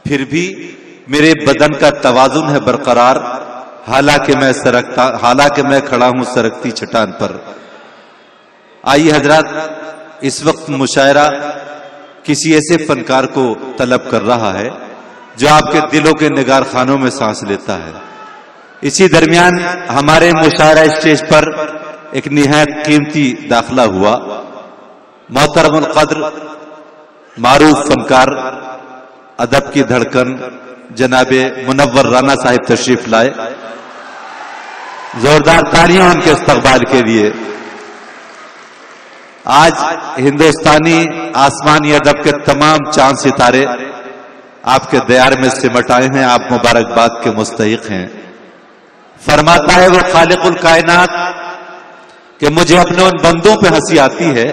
پھر بھی میرے بدن کا توازن ہے برقرار، حالانکہ میں کھڑا ہوں سرکتی چٹان پر۔ آئیے حضرات، اس وقت مشاعرہ کسی ایسے فنکار کو طلب کر رہا ہے جو آپ کے دلوں کے نگار خانوں میں سانس لیتا ہے۔ اسی درمیان ہمارے مشاعرہ اسٹیج پر ایک نہایت قیمتی داخلہ ہوا۔ محترم القدر معروف فنکار، ادب کی دھڑکن جناب منور رانا صاحب تشریف لائے۔ زوردار تالیاں ان کے استقبال کے لیے۔ آج ہندوستانی آسمانی ادب کے تمام چاند ستارے آپ کے دیار میں سمٹ آئے ہیں، آپ مبارکباد کے مستحق ہیں۔ فرماتا ہے وہ خالق الکائنات کہ مجھے اپنے ان بندوں پہ ہنسی آتی ہے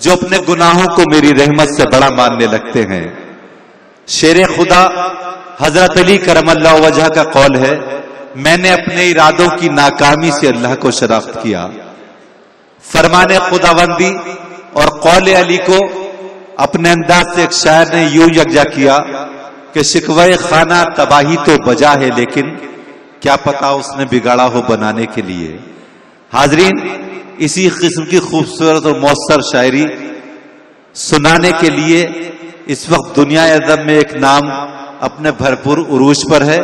جو اپنے گناہوں کو میری رحمت سے بڑا ماننے لگتے ہیں۔ شیر خدا حضرت علی کرم اللہ وجہ کا قول ہے، میں نے اپنے ارادوں کی ناکامی سے اللہ کو شناخت کیا۔ فرمان خداوندی اور قول علی کو اپنے انداز سے ایک شاعر نے یوں یکجا کیا کہ شکوہ خانہ تباہی تو بجا ہے، لیکن کیا پتا اس نے بگاڑا ہو بنانے کے لیے۔ حاضرین، اسی قسم کی خوبصورت اور مؤثر شاعری سنانے کے لیے اس وقت دنیا ادب میں ایک نام اپنے بھرپور عروج پر ہے،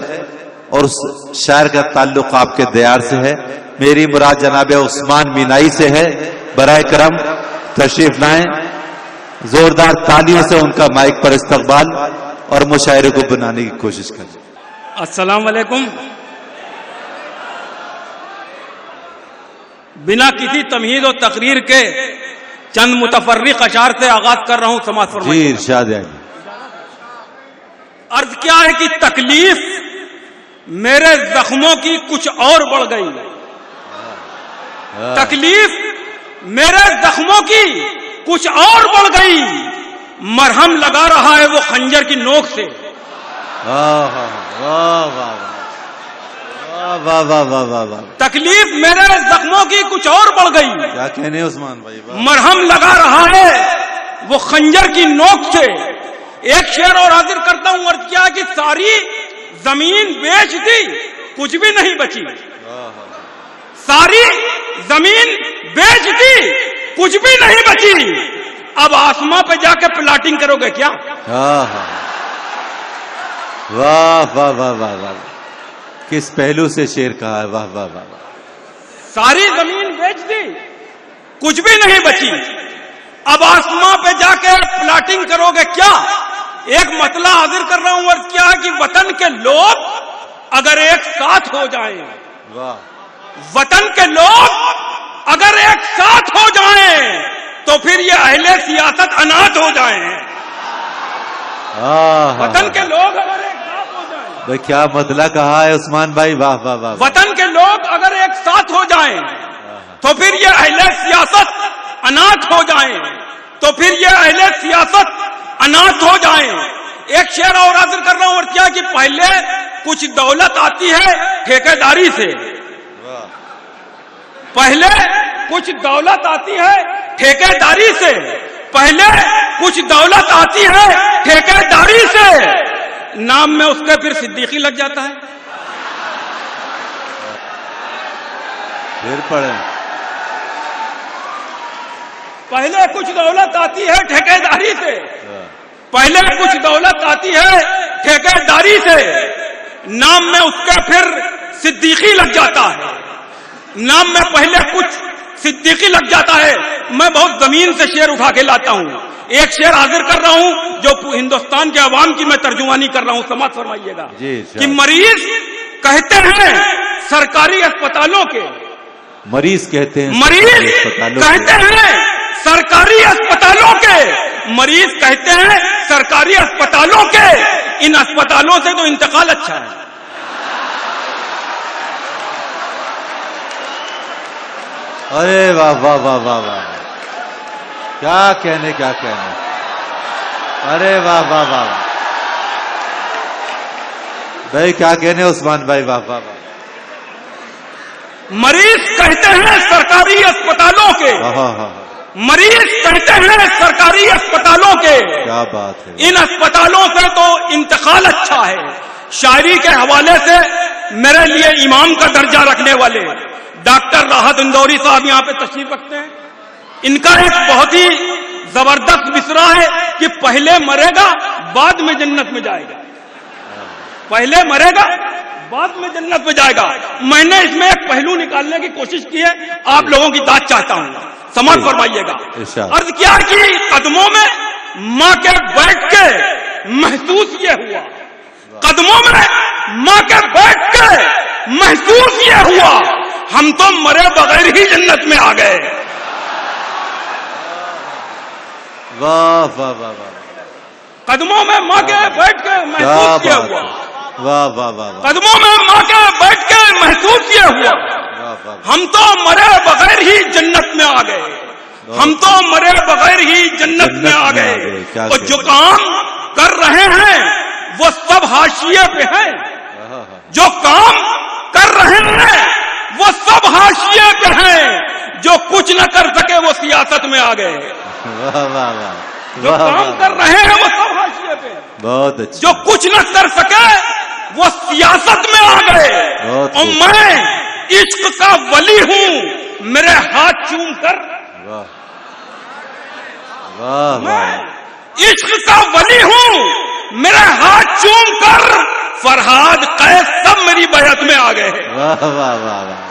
اور اس شاعر کا تعلق آپ کے دیار سے ہے۔ میری مراد جناب عثمان مینائی سے ہے۔ برائے کرم تشریف لائیں، زوردار تالیوں سے ان کا مائک پر استقبال اور مشاعرے کو بنانے کی کوشش کریں۔ السلام علیکم۔ بنا کسی تمہید و تقریر کے چند متفرق اشعار سے آغاز کر رہا ہوں، سماعت فرمائیے۔ جی ارشاد ہے۔ عرض کیا ہے کہ تکلیف میرے زخموں کی کچھ اور بڑھ گئی، تکلیف میرے زخموں کی کچھ اور بڑھ گئی، مرہم لگا رہا ہے وہ خنجر کی نوک سے۔ تکلیف میرے زخموں کی کچھ اور بڑھ گئی، کیا کہنے عثمان بھائی، مرہم لگا رہا ہے وہ خنجر کی نوک سے۔ ایک شعر اور حاضر کرتا ہوں، عرض کیا کہ ساری زمین بیچ دی کچھ بھی نہیں بچی، ساری زمین بیچ دی کچھ بھی نہیں بچی، اب آسماں پہ جا کے پلاٹنگ کرو گے کیا؟ واہ واہ واہ واہ واہ، کس پہلو سے شعر کہا ہے، واہ واہ واہ۔ ساری زمین بیچ دی کچھ بھی نہیں بچی، اب آسماں پہ جا کے پلاٹنگ کرو گے کیا؟ ایک مسئلہ حاضر کر رہا ہوں، اور کیا کہ وطن کے لوگ اگر ایک ساتھ ہو جائیں، وطن کے لوگ اگر ایک ساتھ ہو جائیں تو پھر یہ اہل سیاست اناج ہو جائیں۔ وطن کے لوگ اگر ایک ساتھ ہو جائیں، بھائی کیا مسئلہ کہا ہے عثمان بھائی، واہ واہ واہ۔ وطن کے لوگ اگر ایک ساتھ ہو جائیں تو پھر یہ اہل سیاست اناج ہو جائیں، تو پھر یہ اہل سیاست اناج ہو جائیں۔ ایک شعر اور حاضر کر رہا ہوں، اور کیا کہ پہلے کچھ دولت آتی ہے ٹھیکیداری سے، پہلے کچھ دولت آتی ہے ٹھیکیداری سے، پہلے کچھ دولت آتی ہے ٹھیکیداری سے، نام میں اس کے پھر صدیقی لگ جاتا ہے۔ پھر پڑھیں۔ پہلے کچھ دولت آتی ہے ٹھیکیداری سے، پہلے کچھ دولت آتی ہے ٹھیکیداری سے، نام میں اس کے پھر صدیقی لگ جاتا ہے، نام میں پہلے کچھ صدیقی لگ جاتا ہے۔ میں بہت زمین سے شعر اٹھا کے لاتا ہوں، ایک شعر حاضر کر رہا ہوں جو ہندوستان کے عوام کی میں ترجمانی کر رہا ہوں، سماعت فرمائیے گا کہ مریض کہتے ہیں سرکاری اسپتالوں کے، مریض کہتے ہیں مریض کہتے ہیں سرکاری اسپتالوں کے، مریض کہتے ہیں سرکاری اسپتالوں کے، ان اسپتالوں سے تو انتقال اچھا ہے۔ ارے واہ واہ واہ واہ واہ، کیا کہنے کیا کہنے، ارے واہ واہ واہ بھائی، کیا کہنے عثمان بھائی، واہ واہ واہ۔ مریض کہتے ہیں سرکاری اسپتالوں کے، मरीज कहते हैं सरकारी अस्पतालों के, क्या बात है, इन अस्पतालों से तो इंतकाल अच्छा है। शायरी के हवाले से मेरे लिए इमाम का दर्जा रखने वाले डॉक्टर राहत इंदौरी साहब यहाँ पे तशरीफ रखते हैं। इनका एक बहुत ही जबरदस्त मिसरा है कि पहले मरेगा बाद में जन्नत में जाएगा, पहले मरेगा बाद में जन्नत में जाएगा। मैंने इसमें एक पहलू निकालने की कोशिश की है, आप लोगों की दाद चाहता हूँ, समझ फरमाइएगा। अर्ज क्या कि कदमों में माँ के बैठ के महसूस ये हुआ, कदमों में माँ के बैठ के महसूस ये हुआ, हम तो मरे बगैर ही जन्नत में आ गए। वाह वाह वाह वाह, कदमों में माँ के बैठ के महसूस ये हुआ, वाह वाह वाह, कदमों में माँ के बैठ के महसूस ये हुआ, हम तो मरे बगैर ही जन्नत में आ गए, हम तो मरे बगैर ही जन्नत में आ गए। और जो काम कर रहे हैं वो सब हाशिए पे हैं, जो काम कर रहे हैं वो सब हाशिए पे हैं, जो कुछ न कर सके वो सियासत में आ गए। वाह वाह वाह, जो काम कर रहे हैं वो सब हाशिए पे, बहुत अच्छा, जो कुछ न कर सके वो सियासत में आ गए। और मैं इश्क का वली हूँ, मेरे हाथ चूम कर, वाह वाह, मैं इश्क का वली हूँ, मेरे हाथ चूम कर फरहाद कैस सब मेरी बैत में आ गए। वाह वाह वाह वाह,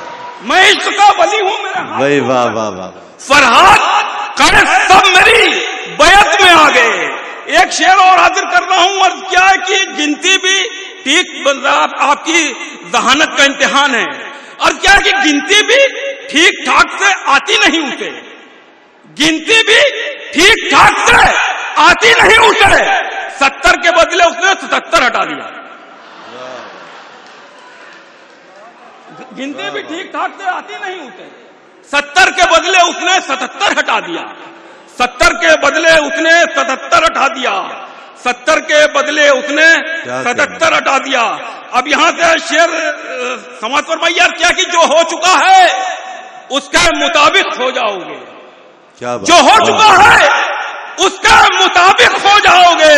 मैं इश्क का वली हूँ, मेरे हाथ वही वाह वाह वाह, फरहाद कैस सब मेरी बैत में आ गए। एक शेर और हाजिर कर रहा हूँ, और क्या है कि गिनती भी ठीक आपकी जहानत का इम्तिहान है, और क्या है कि गिनती भी ठीक ठाक से आती नहीं उसे, गिनती भी ठीक ठाक से आती नहीं उसे। 70 के बदले उसने 77 हटा दिया, गिनती भी ठीक ठाक से आती नहीं उसे, 70 के बदले उसने 77 हटा दिया, 70 के बदले उसने 77 हटा दिया, 70 के बदले उसने 77 हटा दिया। अब यहां से शेर समाज फरमाइए क्या कि जो हो चुका है उसके मुताबिक हो जाओगे, जो हो चुका है उसके मुताबिक हो जाओगे,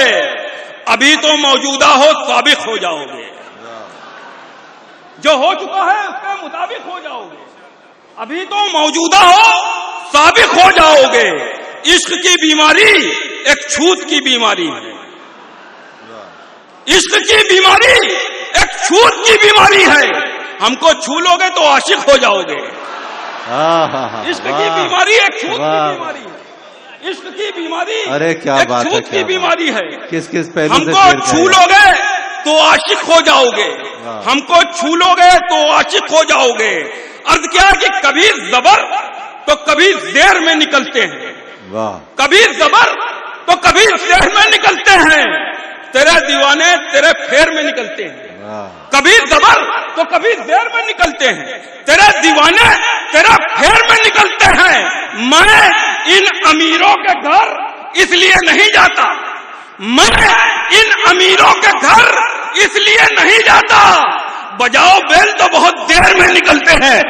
अभी तो मौजूदा हो साबिक हो जाओगे, जो हो चुका है उसके मुताबिक हो जाओगे, अभी तो मौजूदा हो साबिक हो जाओगे। इश्क की बीमारी एक छूत की बीमारी है, इश्क की बीमारी एक छूत की बीमारी है, हमको छू लोगे तो आशिक हो जाओगे। इश्क की बीमारी एक छूत की बीमारी है, इश्क की बीमारी अरे क्या एक बात है, छूत की बीमारी है। किस किस पहलू से हमको छू लोगे तो आशिक हो जाओगे, हमको छू लोगे तो आशिक हो जाओगे। अर्थ क्या है कि कभी जबर तो कभी जेर में निकलते हैं, कभी जबर तो कभी जेर में निकलते हैं, तेरे दीवाने तेरे फेर में निकलते हैं, कभी जबर तो कभी जेर में निकलते हैं, तेरे दीवाने तेरा फेर में निकलते हैं। मैं इन अमीरों के घर इसलिए नहीं जाता, मैं इन अमीरों के घर इसलिए नहीं जाता, बजाओ बेल तो बहुत देर में निकलते हैं।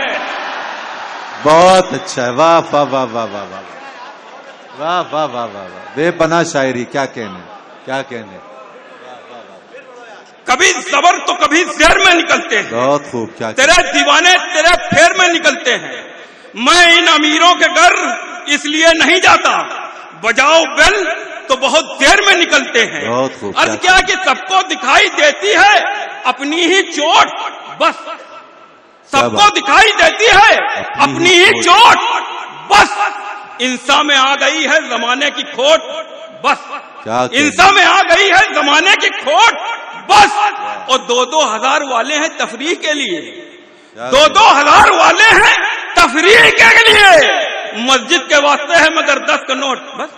बहुत अच्छा है, वाह वाह वाह वाह वाह वाह वाह वाह वाह वाह, बेपनाह शायरी, क्या कहने, क्या कहने। कभी जबर तो कभी जेर में निकलते हैं, बहुत खूब, क्या तेरे दीवाने तेरे फेर में निकलते हैं। मैं इन अमीरों के घर इसलिए नहीं जाता, बजाओ बेल तो बहुत देर में निकलते हैं। बहुत खूब, अर्थ क्या कि सबको दिखाई देती है अपनी ही चोट, बस सबको दिखाई देती है अपनी ही चोट, बस इंसान में आ गई है जमाने की खोट, बस इंसान में आ गई है जमाने की खोट, बस। और 2-2 हजार वाले हैं तफरीह के लिए, 2-2 हजार वाले हैं तफरीह के लिए, मस्जिद के वास्ते है मगर 10 का नोट, बस।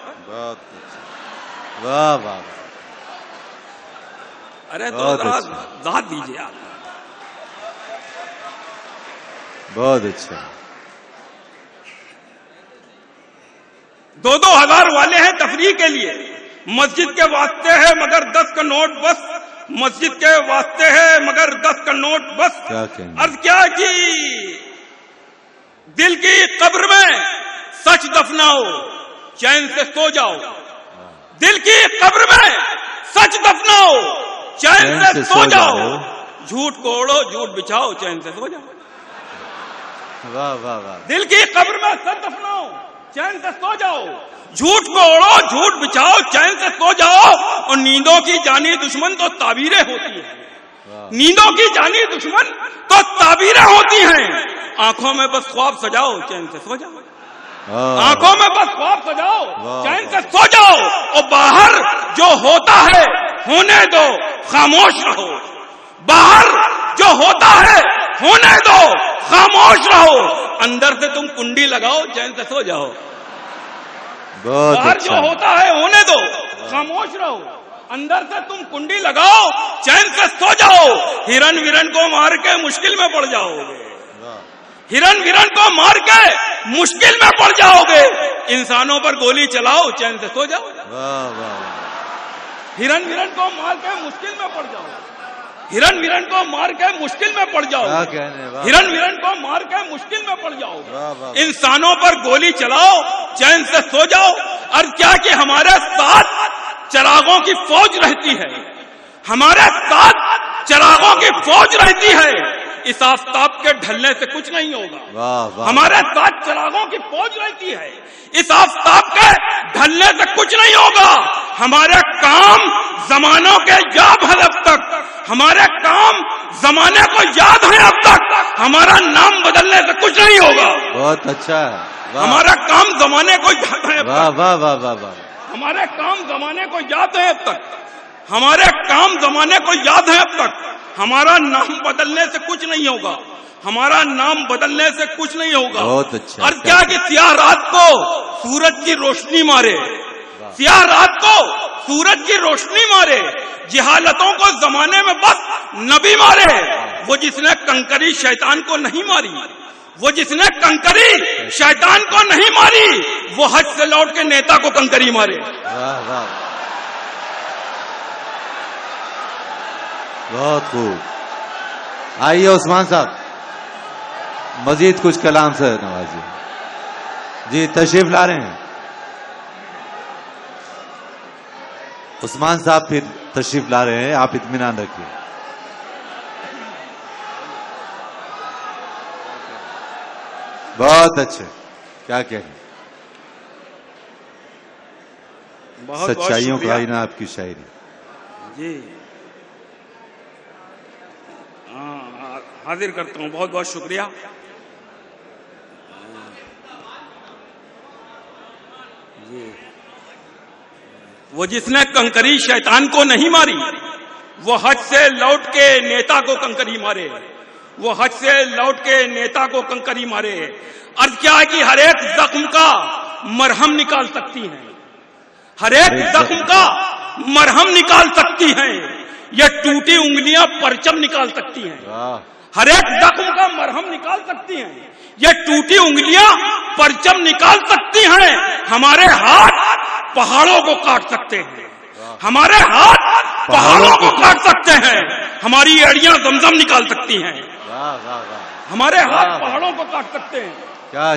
वाह वाह, अरे तो दाद दीजिए आप, बहुत अच्छा। 2-2 हजार वाले हैं तफरीह के लिए, मस्जिद के वास्ते है मगर 10 का नोट, बस। मस्जिद के वास्ते है मगर 10 का नोट, बस। अर्थ क्या कि दिल की कब्र में सच दफनाओ, चैन से सो जाओ। दिल की कब्र में सच दफनाओ, चैन से सो जाओ। झूठ को ओढ़ो, झूठ बिछाओ, चैन से सो जाओ। वाह वाह वाह। दिल की कब्र में सच दफनाओ, चैन से सो जाओ। झूठ को ओढ़ो, झूठ बिछाओ, चैन से सो जाओ। और नींदों की जानी दुश्मन तो ताबीरें होती हैं। नींदों की जानी दुश्मन तो ताबीरें होती हैं। आंखों में बस ख्वाब सजाओ, चैन से सो जाओ। आंखों में बस ख्वाब सजाओ, चैन से सो जाओ। और बाहर जो होता है होने दो, खामोश रहो। बाहर जो होता है होने दो, खामोश रहो। अंदर से तुम कुंडी लगाओ, चैन से सो जाओ। बाहर जो होता है होने दो, खामोश रहो। अंदर से तुम कुंडी लगाओ, चैन से सो जाओ। हिरन विरन को मार के मुश्किल में पड़ जाओगे। हिरन विरन को मार के मुश्किल में पड़ जाओगे। इंसानों पर गोली चलाओ, चैन से सो जाओ। हिरन विरन को मार के मुश्किल में पड़ जाओ। हिरन विरन को मार के मुश्किल में पड़ जाओ। हिरन विरन को मार के मुश्किल में पड़ जाओ। इंसानों पर गोली चलाओ, चैन से सो जाओ। और क्या कि हमारे साथ चिरागों की फौज रहती है। हमारे साथ चिरागों की फौज रहती है। इस आफताब के ढलने से कुछ नहीं होगा। हमारे साथ चिरागों की फौज रहती है। इस आफताब के ढलने से कुछ नहीं होगा। हमारे काम जमानों के याद है अब तक। हमारे काम जमाने को याद है अब तक। हमारा नाम बदलने से कुछ नहीं होगा। बहुत अच्छा है। हमारा काम जमाने को याद है अब तक। वाह वाह वाह वाह। हमारे काम जमाने को याद है अब तक। हमारे काम जमाने को याद है अब तक। हमारा नाम बदलने से कुछ नहीं होगा। हमारा नाम बदलने से कुछ नहीं होगा। बहुत अच्छा। और क्या कि सियाह रात को सूरज की रोशनी मारे, सियाह रात को सूरज की रोशनी मारे। जिहालतों को जमाने में बस नबी मारे। वो जिसने कंकरी शैतान को नहीं मारी, वो जिसने कंकरी शैतान को नहीं मारी, वो हज से लौट के नेता को कंकरी मारे। वाह वाह, बहुत खूब। आइए उस्मान साहब, मजीद कुछ कलाम से नवाजिए। जी तशरीफ ला रहे हैं उस्मान साहब, फिर तशरीफ ला रहे हैं, आप इत्मीनान रखिए। बहुत अच्छे, क्या कहें, सच्चाइयों का आईना आपकी शायरी। जी हाजिर करता हूँ, बहुत बहुत शुक्रिया। जी वो जिसने कंकरी शैतान को नहीं मारी, वो हज से लौट के नेता को कंकरी मारे। वो हज से लौट के नेता को कंकरी मारे। अर्ज क्या है कि हर एक जख्म का मरहम निकाल सकती हैं। हर एक जख्म का मरहम निकाल सकती हैं। ये टूटी उंगलियां परचम निकाल सकती हैं। हर एक जख्म का मरहम निकाल सकती हैं। ये टूटी उंगलियां परचम निकाल सकती हैं। हमारे हाथ पहाड़ों को काट सकते हैं। हमारे हाथ पहाड़ों को काट सकते हैं। हमारी एड़ियां जमजम निकाल सकती हैं। हमारे हाथ पहाड़ों को काट सकते हैं।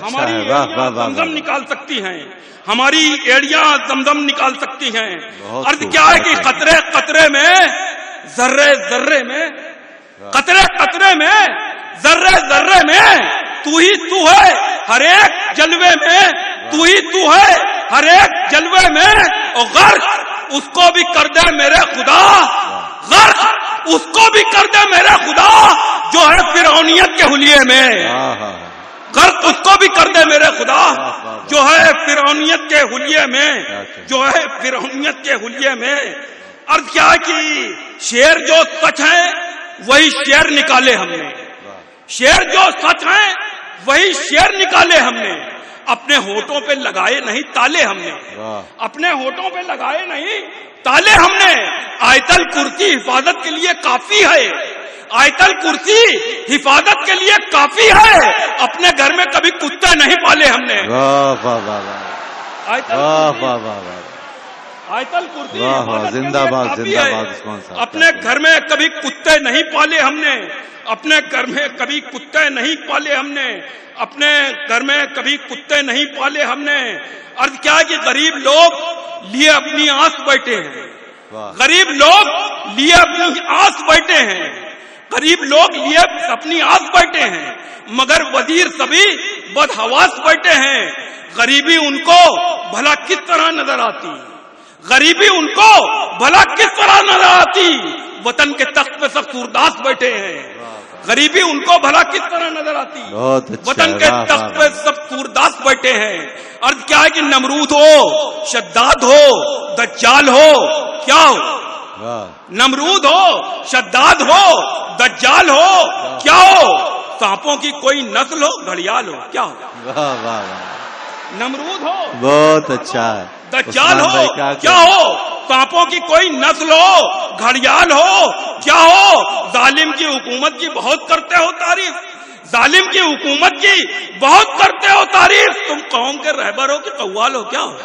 हमारी एड़ियां जमजम निकाल सकती हैं। हमारी एड़ियां जमजम निकाल सकती हैं। अर्थ क्या है कि कतरे कतरे में, जर्रे जर्रे में, कतरे कतरे में, जर्रे जर्रे में तू ही तू है। हर एक जलवे में तू ही तू है। हर एक जलवे में। और गर्क उसको भी कर दे मेरे खुदा, गर्क उसको भी कर दे मेरे खुदा, जो है फिरौनियत के हुलिये में। गर्क उसको भी कर दे मेरे खुदा, जो है फिरौनियत के हुलिये में, जो है फिरौनियत के हुलिये में। अर्थ क्या है कि शेर जो सच है वही शेर निकाले हमने। शेर जो सच है वही शेर निकाले हमने। अपने होठों पे लगाए नहीं ताले हमने। अपने होठों पे लगाए नहीं ताले हमने। आयतल कुर्सी हिफाजत के लिए काफी है। आयतल कुर्सी हिफाजत के लिए काफी है। अपने घर में कभी कुत्ते नहीं पाले हमने। آیت الکرسی واہ واہ، عبادت کے زندہ لیے باد کافی زندہ ہے۔ باد عثمان صاحب۔ اپنے گھر میں کبھی کتے نہیں پالے ہم نے، اپنے گھر میں کبھی کتے نہیں پالے ہم نے، اپنے گھر میں کبھی کتے نہیں پالے ہم نے۔ عرض کیا کہ غریب لوگ لیے اپنی آس بیٹھے ہیں، واہ، غریب لوگ لیے اپنی آس بیٹھے ہیں، غریب لوگ لیے اپنی آس بیٹھے ہیں، مگر وزیر سبھی بدحواس بیٹھے ہیں۔ غریبی ان کو بھلا کس طرح نظر آتی، غریبی ان کو بھلا کس طرح نظر آتی، وطن کے تخت پہ سب سورداس بیٹھے ہیں۔ غریبی ان کو بھلا کس طرح نظر آتی، بہت اچھا، وطن کے واہ، تخت واہ، پہ سب سورداس بیٹھے ہیں۔ عرض کیا ہے کہ نمرود ہو، شداد ہو، دجال ہو، کیا ہو، واہ، نمرود ہو، شداد ہو، دجال ہو، کیا ہو، سانپوں کی کوئی نسل ہو، گھڑیال ہو، کیا ہو، واہ واہ واہ، نمرود ہو، بہت اچھا ہے دجال عثمان ہو، بھائی، کیا ہو، سانپوں کی کوئی نسل ہو، گھڑیال ہو، کیا ہو، ظالم کی حکومت کی بہت کرتے ہو تعریف، ظالم کی حکومت کی بہت کرتے ہو تعریف، تم قوم کے رہبر ہو کہ قوال ہو، کیا ہو،